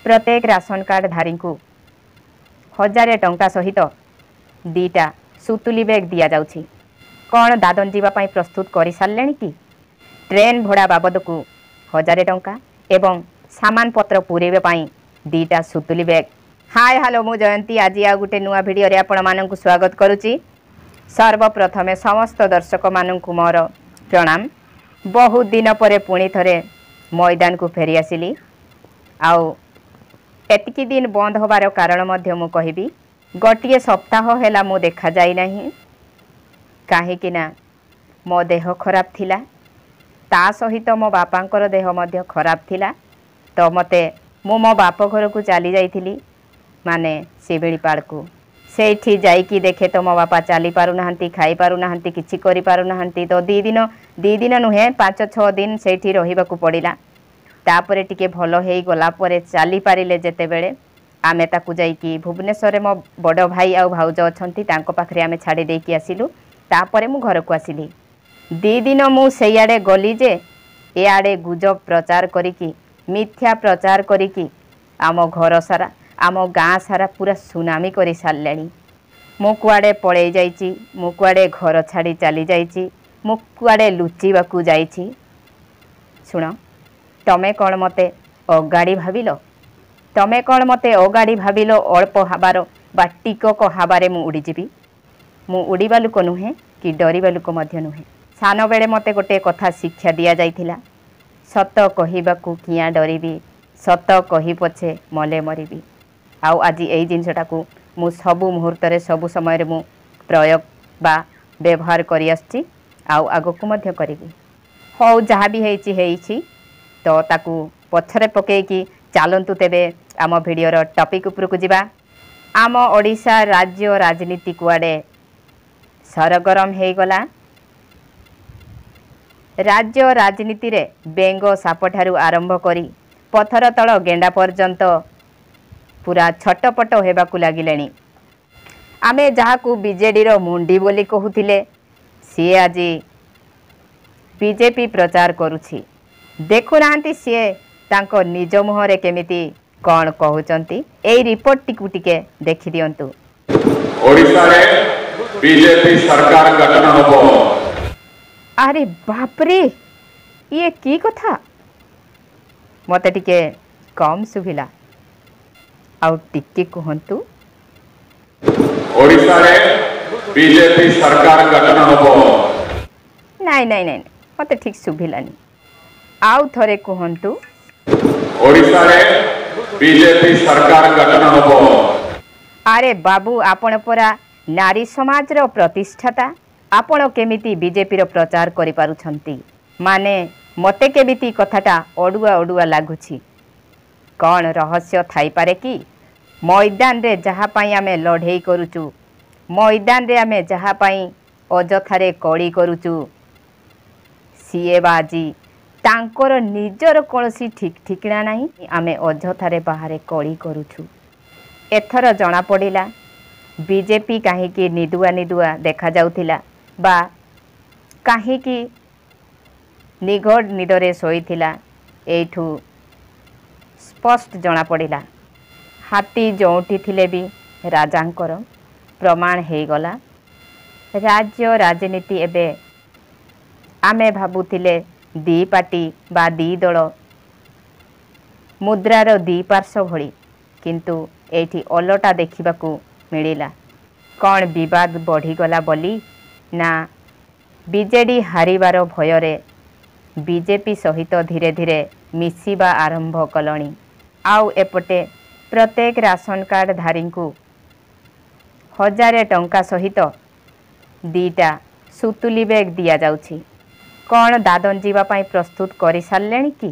प्रत्येक ration card धारी को 1000 टंका सहित 2टा सुतुली बैग दि जाउछि। कौन दादन जीवाई प्रस्तुत कर सारे कि ट्रेन भड़ा बाबद को 1000 टंका एवं सामान पत्र पूरेवाई 2टा सुतुली बैग। हाय हेलो मु जयंती आज आ गोटे नुआ भिडियो रे आपण माननकु स्वागत करुच्ची। सर्वप्रथमे समस्त दर्शक माननकु मोर प्रणाम। बहुत दिन पर पुणी थरे मैदान को फेरी आसिली। आउ एतिकी दिन बंद होबार कारण मध्य मु कहिबी गोटे सप्ताह हैला मु देखा जाई नहीं काहेकि ना मो देह खराब थिला ता सहित मो बापांकर देह मध्य खराब थिला। तो मते मो बाप घर को चली जाइथिली माने शिमिलीपाड़ को। सेठी जाइकी देखे तो मो बापा चली पारु नाहंती, खाई पारु नाहंती, किछि करि पारु नाहंती। तो दी दिन नुहे 5-6 दिन सेठी रहिबाकू पड़िला। तापरे टिके भलो हेई गला परे चली पारिले जेते बेले आमे ताकू जाइकी भुवनेश्वर मो बड़ भाई आ भाउज अछंती तांको पाखरे आमे छाड़ी देकी आसिलु। तापरे मु घर को आसिली। 2 दिन मु सेयाडे गली जे एआडे गुजब प्रचार करिकी मिथ्या प्रचार करिकी आम घर सारा आम गाँ सारा पूरा सुनामी करि सारलेनी। मु कुआडे पळेई जाइची, मु कुआडे घर छाड़ी चली जाइची, मु कुआडे लुचिबाकू जाइची। सुनो तमे कौन मते अगाड़ी भाविल? तमे कौन मते अगाड़ी भाविल अल्प हाबार बा टिकक हाबारे मु उड़ीजीवी? मु उड़ीबा लुक नुहे कि डरिबा लुक मध्य नुहे। सान बेले मते गोटे कथा शिक्षा दिया जाइथिला, सत कहिबाकू किया डरिबी, सत कहि पछे मले मरिबी। आउ आज एई जिनसटा को मु सबु मुहूर्त रे सबु समय रे मु प्रयोग बा व्यवहार करि आछी आउ आगकू मध्य करिबी। हौ जहाँ भी हेइछि तो ताकू पछरे पकेकी चलतु तेबे आम भिडियोर टॉपिक उपरकू जिबा। आम ओडिशा राज्य राजनीति कुआडे सरगरम हेगला। राज्य राजनीति रे बेंग सापठारू आरंभ करी पथर तल गेंडा पर्यंत पूरा छटपट हेबाकू लागिलेनी। आमे जहाकू बीजेडी रो मुंडी बोली कहूथिले सी आज बीजेपी प्रचार करुछि। देखु नांती सी तांको निज मुहरे केमिति कौन कहउचंती। एई रिपोर्ट टिकु टिके देखि दियंतु। ओडिसा रे बीजेपी सरकार गठन होबो। अरे बाप रे ये की कथा मते टिके कम सुभिला आउ टिके कहंतु। ओडिसा रे बीजेपी सरकार गठन होबो। नहीं नहीं नहीं मते ठीक सुभिलानी आउ थरे कहंतु। ओडिसा रे बीजेपी सरकार गठन होबो। अरे बाबू आपण परा नारी समाज रो प्रतिष्ठाता, आपण केमिति बीजेपी रो प्रचार करि पारुछंती? माने मते केमिति कथाटा अडुआ अडुआ लागुछि। कौन रहस्य थाई पारे कि? मैदान रे जहा पाई आमे लढेई करूचु, मैदान रे आमे जहा पाई अजथारे कड़ी करूचु, सीए बाजी तांकर निजर कोनसी ठीक ठिकना नहीं, आमे अजथारे बाहरे कड़ी करूचु। एथर जना पड़िला बीजेपी काहीकि निदुआ निदुआ देखा जाउथिला बा काहीकि निगड़ निदरे सोईथिला। एठू स्पष्ट जना पड़िला हाथी जोंटी थिले भी राजांकर प्रमाण हे गला। राज्य राजनीति एबे आमे भाबुथिले दी पार्टी बा दी दल मुद्रार दी पार्श्व भली, किंतु एठी अलटा देखिबाकू मिलिला। कौन विवाद बढ़ीगला बोली ना बीजेडी हारिबार भयरे बीजेपी सहित धीरे धीरे मिसिबा आरंभ कलणी। आउ एपटे प्रत्येक राशन कार्ड धारी को 1000 टंका सहित 2टा सुतुली बैग दि जाउछि। कौन दादन जीवाई प्रस्तुत कर सारे कि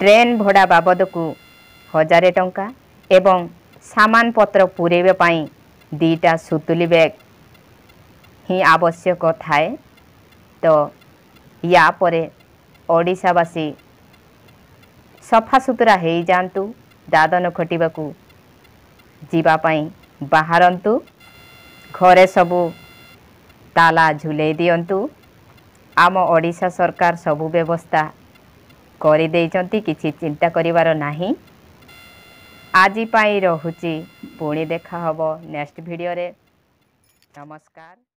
ट्रेन भड़ा बाबद को 1000 टंका एवं सामान पत्र पूरेवाई 2टा सुतुली बैग ही आवश्यक थाए। तो या परे ओडिशावासी सफा सुतरा हो जातु, दादन खटिबाकू जीवापाई बाहरंतु, घरे सबू ताला झुले दियंतु। आम ओडिशा सरकार सबु व्यवस्था कर देइचंती, किछि चिंता करिवार नाही। ଆଜି ପାଇଁ ରହୁଛି। ପୁଣି ଦେଖା ହବ ନେକ୍ସଟ ଭିଡ଼ିଓରେ। ନମସ୍କାର।